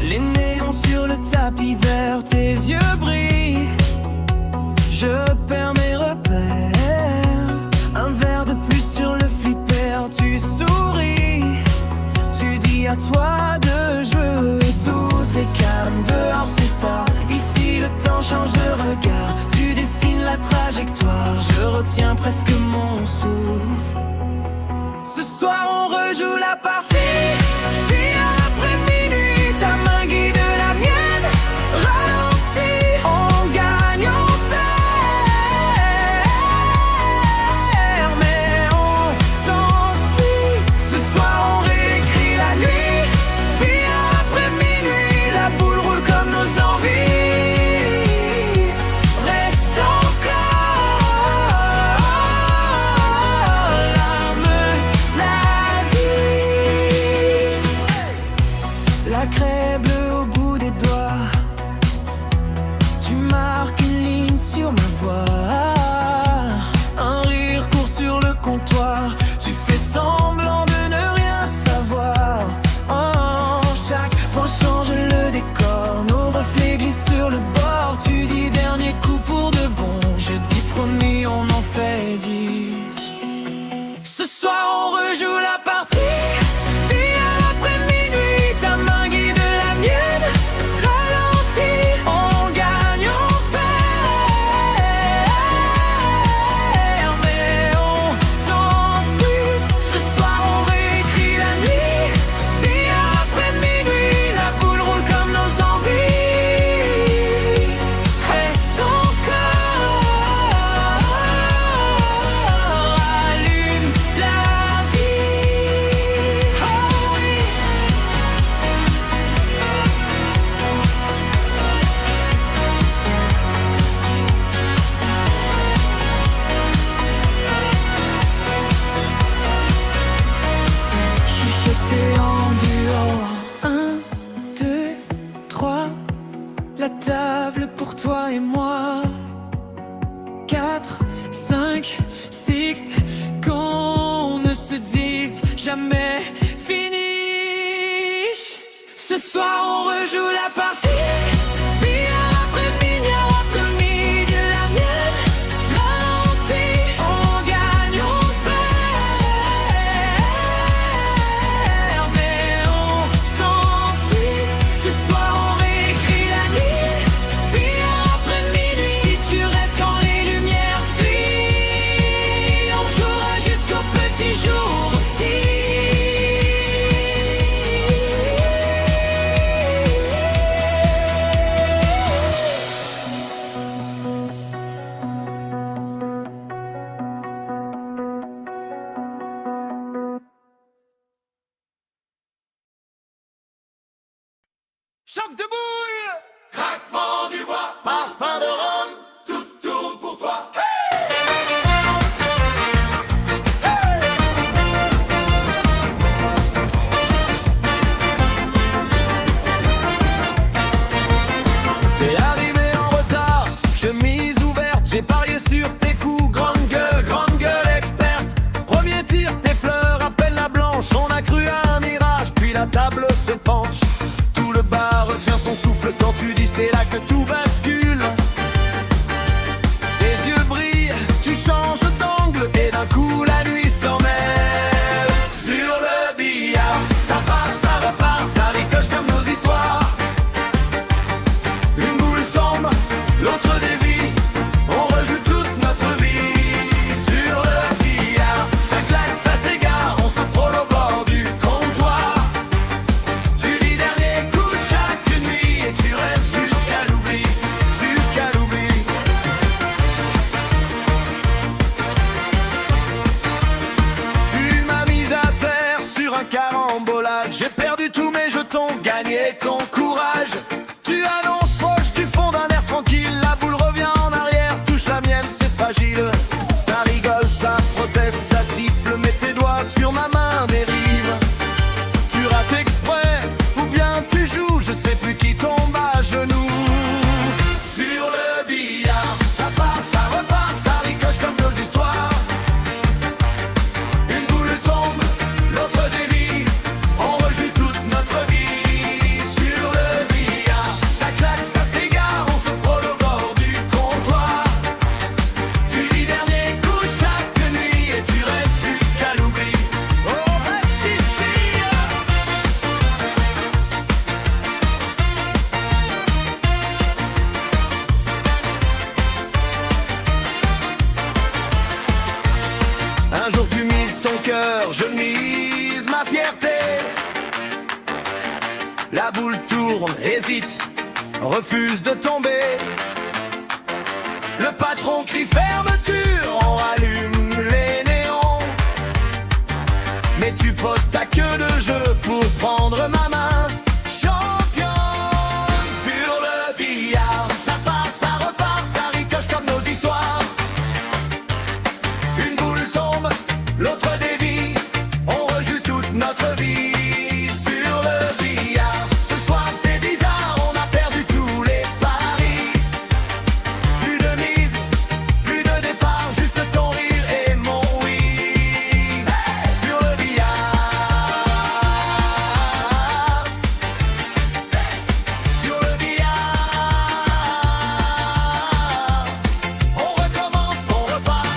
Les néons sur le tapis vert, tes yeux brillent. Je perds mes repères. Un verre de plus sur le flipper, tu souris. Tu dis à toi de jouer. Tout est calme, dehors c'est tard. Ici le temps change de regard. Tu dessines la trajectoire. Je retiens presque mon souffle. Ce soir on rejoue la partie. Puis après minuit, ta main guide la mienne. Ralentis, on gagne, on perd, mais on s'enfuit. Ce soir on réécrit la nuit. Puis après minuit, la boule roule comme nos envies. Reste encore l'arme, la vie. La craie bleue au bout des doigts. Tu marques une ligne sur ma voix. Un rire court sur le comptoir. Tu fais semblant de ne rien savoir. Oh, chaque point change le décor. Nos reflets glissent sur le bord. Tu dis dernier coup pour de bon. Je dis promis, on en fait 10. Ce soir on rejoue la partie. Puis après minuit, ta main guide la mienne. Ralentis, on gagne, on perd, mais on s'enfuit. Ce soir on réécrit la nuit. Puis après minuit, la boule roule comme nos envies. Reste encore, allume la vie. Oh oui. Chuchoté en duo. 1, 2, 3. La table pour toi et moi. 4, 5, 6. Qu'on ne se dise jamais finish. Ce soir on rejoue la partie. Puis après midi, la mienne. Ralentis, on gagne, on perd, mais on s'enfuit. Ce soir on réécrit la nuit. Puis après minuit, si tu restes quand les lumières fuient, on joue cœur je mise ma fierté. La boule tourne, hésite, refuse de tomber. Le patron crie fermeture, on rallume les néons. Mais tu poses ta queue de jeu pour prendre ma main. Champion sur le billard, ça part, ça repart, ça ricoche comme nos histoires. Une boule tombe, l'autre dévie, on rejoue toute notre vie. Sur le billard, ce soir c'est bizarre, on a perdu tous les paris. Plus de mise, plus de départ, juste ton rire et mon oui. Sur le billard, sur le billard, on recommence, on repart.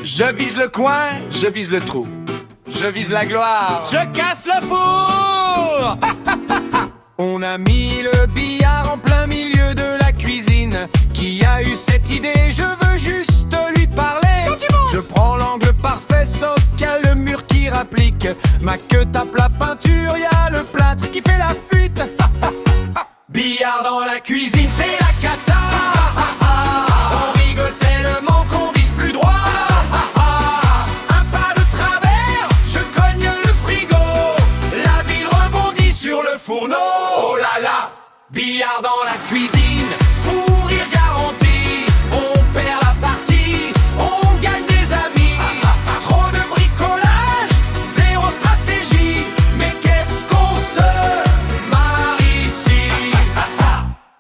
Je vise le coin, je vise le trou. Je vise la gloire, je casse le four. On a mis le billard en plein milieu de la cuisine. Qui a eu cette idée? Je veux juste lui parler. Je prends l'angle parfait, sauf qu'il y a le mur qui rapplique. Ma queue tape la peinture, y a le plâtre qui fait la fuite. Billard dans la cuisine, c'est la cata. On rigole tellement qu'on vise plus droit. Un pas de travers, je cogne le frigo. La bille rebondit sur le fourneau. Oh là là, billard dans la cuisine, fou rire garanti. On perd la partie, on gagne des amis. Trop de bricolage, zéro stratégie. Mais qu'est-ce qu'on se marre ici.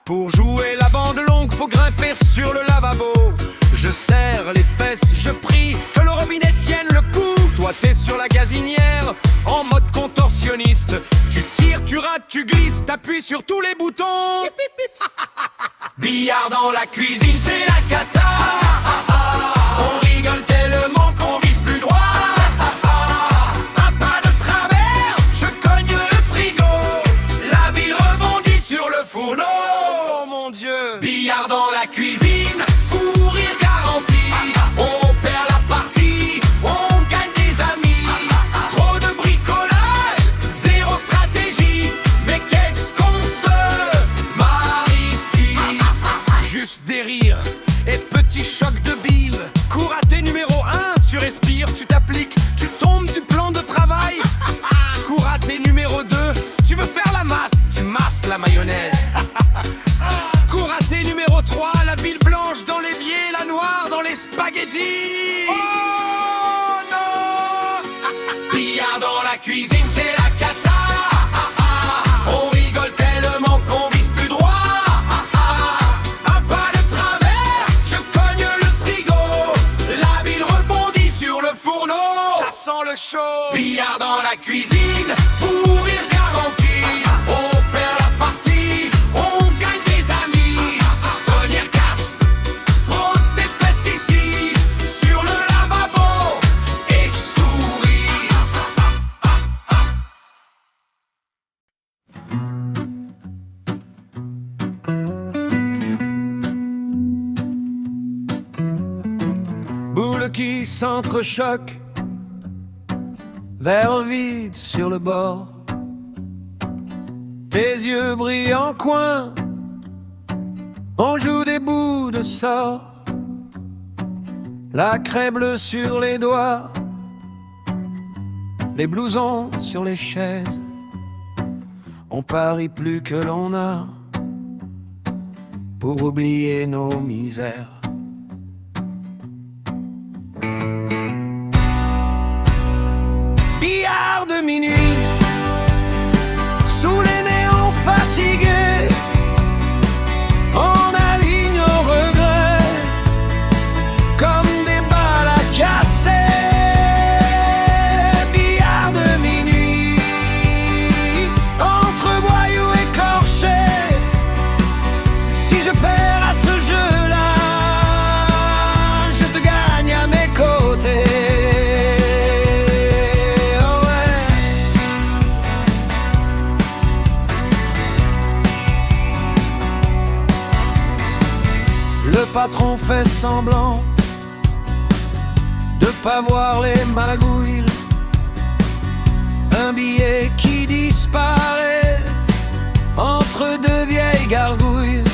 Pour jouer la bande longue, faut grimper sur le lavabo. Je serre les fesses, je prie que le robinet tienne le coup. Toi t'es sur la gazinière, en mode contorsionniste. Tu tires, tu rates, tu glisses, t'appuies sur tous les boutons. Billard dans la cuisine, c'est la cata. On rigole tellement qu'on vise plus droit. Un pas de travers, je cogne le frigo. La bille rebondit sur le fourneau. Oh mon Dieu. Billard dans la cuisine, fou rire garanti. On perd la partie, on gagne des amis. Trop de bricolage, zéro stratégie. Mais qu'est-ce qu'on se marre ici. Juste des rires et petits chocs de bile. Cours à tes numéro 1, tu respires, tu t'appliques, tu tombes du plan de travail. Cours à tes numéro 2, tu veux faire la masse, tu masses la mayonnaise. Cours à tes numéro 3, la bile blanche dans l'évier, la noire dans les spaghettis. Oh non. Billard dans la cuisine, c'est la cata. On rigole tellement qu'on vise plus droit. Un pas de travers, je cogne le frigo. La bile rebondit sur le fourneau. Ça sent le chaud. Billard dans la cuisine, fou rire garanti. On perd la partie, on gagne des amis. Tenir casse, pose tes fesses ici, sur le lavabo, et souris. Boule qui s'entrechoque, verre vide sur le bord. Tes yeux brillent en coin, on joue des bouts de sort. La craie bleue sur les doigts, les blousons sur les chaises. On parie plus que l'on a pour oublier nos misères. Billard de minuit, sous les néons fatigués, on aligne nos regrets comme des balles à casser. Billard de minuit, fait semblant de pas voir les magouilles. Un billet qui disparaît entre deux vieilles gargouilles.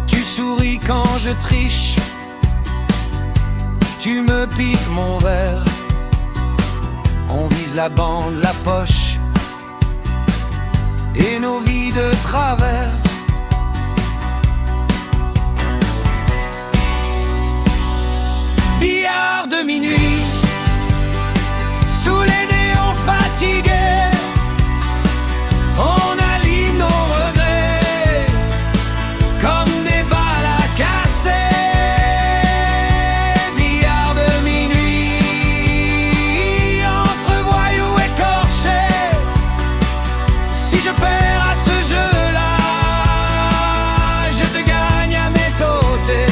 Tu souris quand je triche, tu me piques mon verre. On vise la bande, la poche et nos vies de travers. Billard de minuit, sous les néons fatigués, on aligne nos regrets comme des balles à casser. Billard de minuit, entre voyous écorchés. Si je perds à ce jeu-là, je te gagne à mes côtés.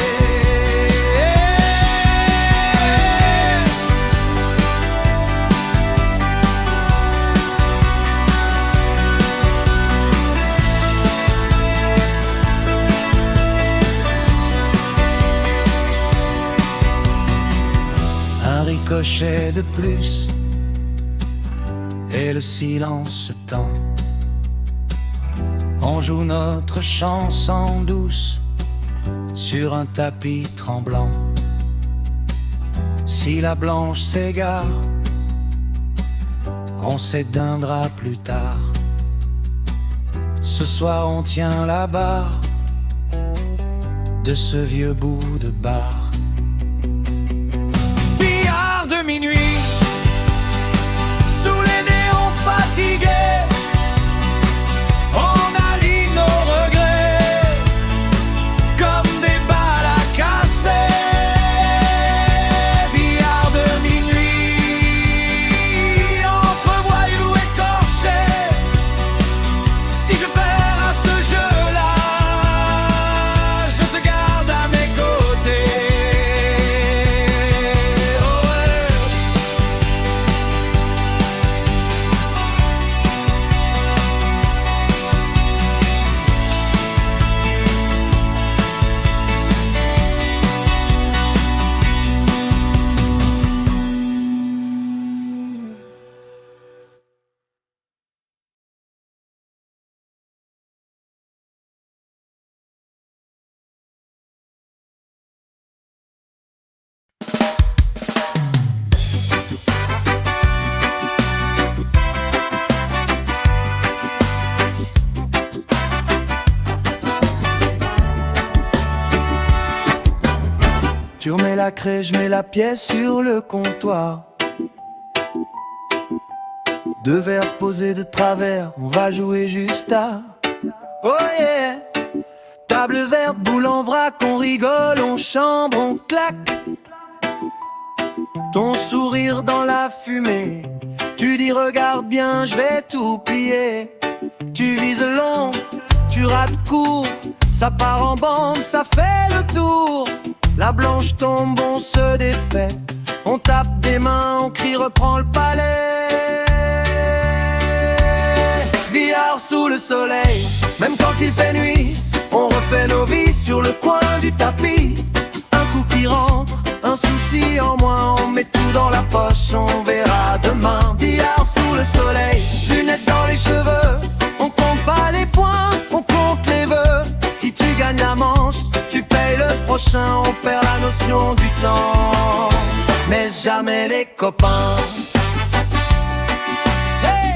Un ricochet de plus et le silence se tend. On joue notre chanson douce sur un tapis tremblant. Si la blanche s'égare, on s'éteindra plus tard. Ce soir on tient la barre de ce vieux bout de bar. Billard de minuit, sous les néons fatigués, on aligne nos regrets comme des balles à casser. Billard de minuit, entre voyous écorchés. Si je perds à ce jeu-là, je te garde à mes côtés. Oh ouais. Tu remets la craie, je mets la pièce sur le comptoir. Deux verres posés de travers, on va jouer juste tard. Oh yeah! Table verte, boule en vrac, on rigole, on chambre, on claque. Ton sourire dans la fumée, tu dis regarde bien, je vais tout plier. Tu vises long, tu rates court, ça part en bande, ça fait le tour. La blanche tombe, on se défait, on tape des mains, on crie reprends le palais. Billard sous le soleil, même quand il fait nuit, on refait nos vies sur le coin du tapis. Un coup qui rentre, un souci en moins, on met tout dans la poche, on verra demain. Billard sous le soleil, lunettes dans les cheveux, on compte pas les points, on compte les vœux. Si tu gagnes la manche, tu payes le prochain, on perd la notion du temps, mais jamais les copains. Hey!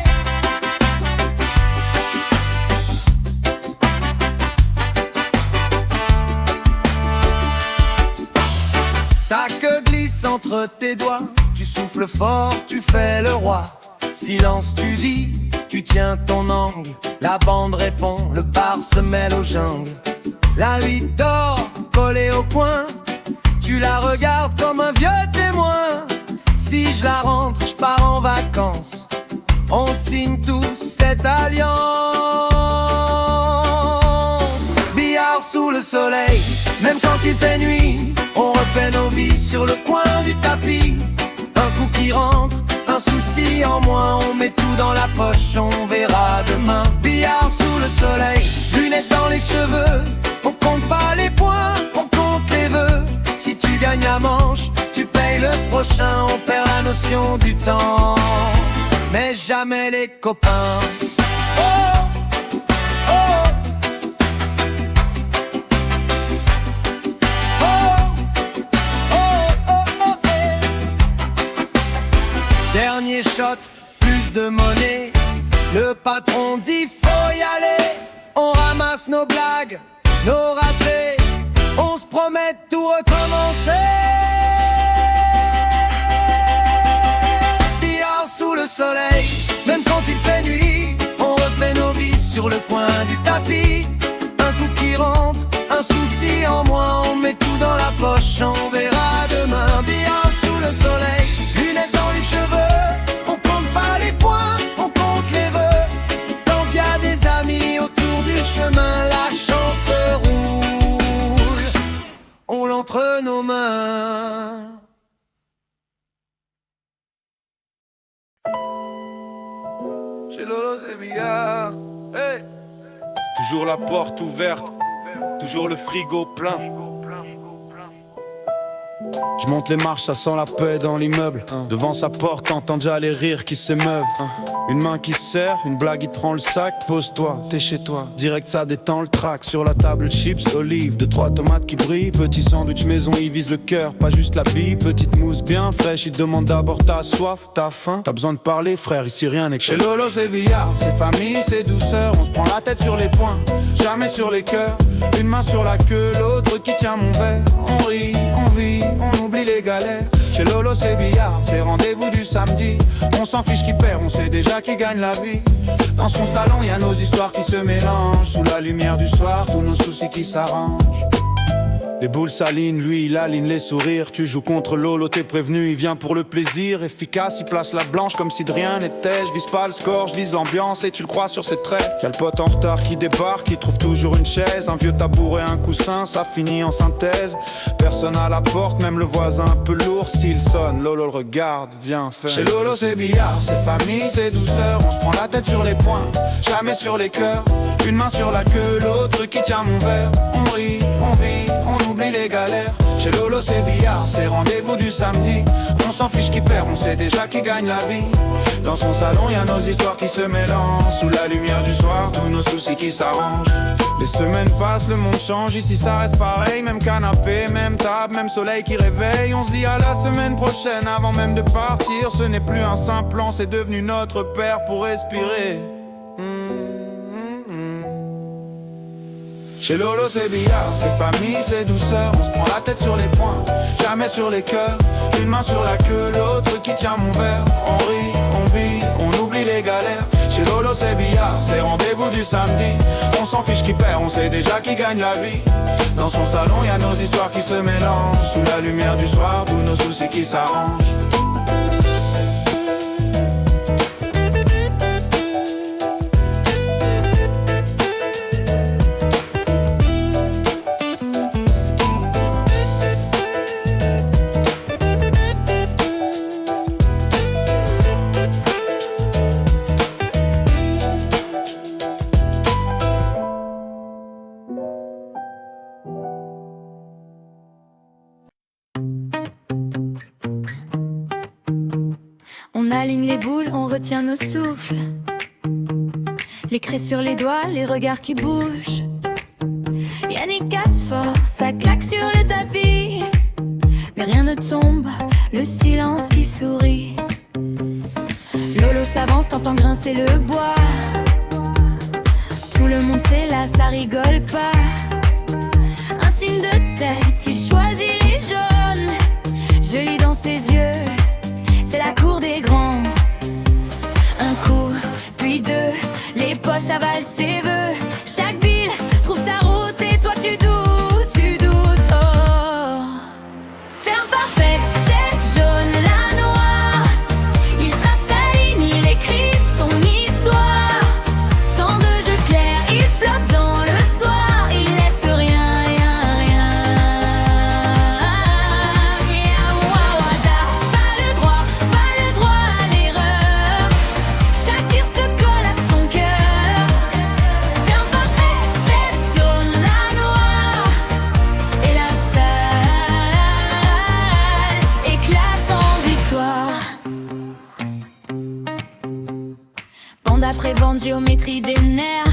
Ta queue glisse entre tes doigts, tu souffles fort, tu fais le roi. Silence tu dis, tu tiens ton angle, la bande répond, le bar se mêle aux jungles. La nuit dort, collée au coin, tu la regardes comme un vieux témoin. Si je la rentre, je pars en vacances, on signe tous cette alliance. Billard sous le soleil, même quand il fait nuit, on refait nos vies sur le coin du tapis. Un coup qui rentre, un souci en moins, on met tout dans la poche, on verra demain. Billard sous le soleil, lunettes dans les cheveux, on compte pas les points, on compte prochain, on perd la notion du temps, mais jamais les copains. Oh, oh. Dernier shot, plus de monnaie. Le patron dit faut y aller. On ramasse nos blagues, nos ratés. On se promet de tout recommencer. Billard sous le soleil, même quand il fait nuit. On refait nos vies sur le coin du tapis. Un coup qui rentre, un souci en moins. On met tout dans la poche, on verra demain. Billard sous le soleil, lunettes dans les cheveux. On compte pas les points, on compte les vœux. Tant qu'il y a des amis autour du chemin, la chance roule, on l'entre nos mains. Chez Lolo c'est billard, hey. Toujours la porte ouverte, toujours le frigo plein. Je monte les marches, ça sent la paix dans l'immeuble. Devant sa porte, t'entends déjà les rires qui s'émeuvent. Une main qui se serre, une blague qui te prend le sac. Pose-toi, t'es chez toi. Direct ça détend le track. Sur la table, chips, olives, 2-3 tomates qui brillent. Petit sandwich maison, il vise le cœur, pas juste la bille. Petite mousse bien fraîche, il demande d'abord ta soif, ta faim. T'as besoin de parler, frère, ici rien n'est que chez Lolo c'est billard, c'est famille, c'est douceur. On se prend la tête sur les poings, jamais sur les cœurs. Une main sur la queue, l'autre qui tient mon verre. On rit, on vit, on oublie les galères. Chez Lolo c'est billard, c'est rendez-vous du samedi. On s'en fiche qui perd, on sait déjà qui gagne la vie. Dans son salon y a nos histoires qui se mélangent. Sous la lumière du soir, tous nos soucis qui s'arrangent. Les boules s'alignent, lui il aligne les sourires. Tu joues contre Lolo, t'es prévenu, il vient pour le plaisir. Efficace, il place la blanche comme si de rien n'était. Je vise pas le score, je vise l'ambiance et tu le crois sur ses traits. Y'a le pote en retard qui débarque, qui trouve toujours une chaise. Un vieux tabouret, un coussin, ça finit en synthèse. Personne à la porte, même le voisin un peu lourd. S'il sonne, Lolo le regarde, viens faire. Chez Lolo c'est billard, c'est famille, c'est douceur. On se prend la tête sur les poings, jamais sur les cœurs. Une main sur la queue, l'autre qui tient mon verre. On rit, on vit, on oublie les galères. Chez Lolo c'est billard, c'est rendez-vous du samedi. On s'en fiche qui perd, on sait déjà qui gagne la vie. Dans son salon y a nos histoires qui se mélangent. Sous la lumière du soir, tous nos soucis qui s'arrangent. Les semaines passent, le monde change, ici ça reste pareil. Même canapé, même table, même soleil qui réveille. On se dit à la semaine prochaine avant même de partir. Ce n'est plus un simple plan, c'est devenu notre père pour respirer. Chez Lolo c'est billard, c'est famille, c'est douceur. On se prend la tête sur les poings, jamais sur les cœurs. Une main sur la queue, l'autre qui tient mon verre. On rit, on vit, on oublie les galères. Chez Lolo c'est billard, c'est rendez-vous du samedi. On s'en fiche qui perd, on sait déjà qui gagne la vie. Dans son salon y a nos histoires qui se mélangent. Sous la lumière du soir, tous nos soucis qui s'arrangent. On aligne les boules, on retient nos souffles. Les craies sur les doigts, les regards qui bougent. Yannick casse fort, ça claque sur le tapis. Mais rien ne tombe, le silence qui sourit. Lolo s'avance, t'entends grincer le bois. Tout le monde sait là, ça rigole pas. Un signe de tête, il choisit les jaunes. Je lis dans ses yeux, c'est la cour des grands. Un coup, puis deux, les poches avalent ses vœux. Chaque bille trouve sa route et toi tu doutes, tu doutes. Oh, ferme parfaite, cette jaune, la noire. Il trace sa ligne, il écrit son histoire. Sans de jeu clair, il flotte dans le soir. Il laisse rien, rien, rien. Bande après bande, géométrie des nerfs.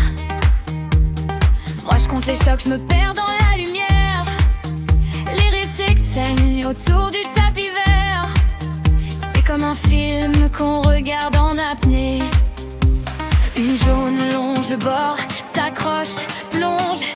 Moi je compte les chocs, je me perds dans la lumière. Les récits saignent autour du tapis vert. C'est comme un film qu'on regarde en apnée. Une jaune longe le bord, s'accroche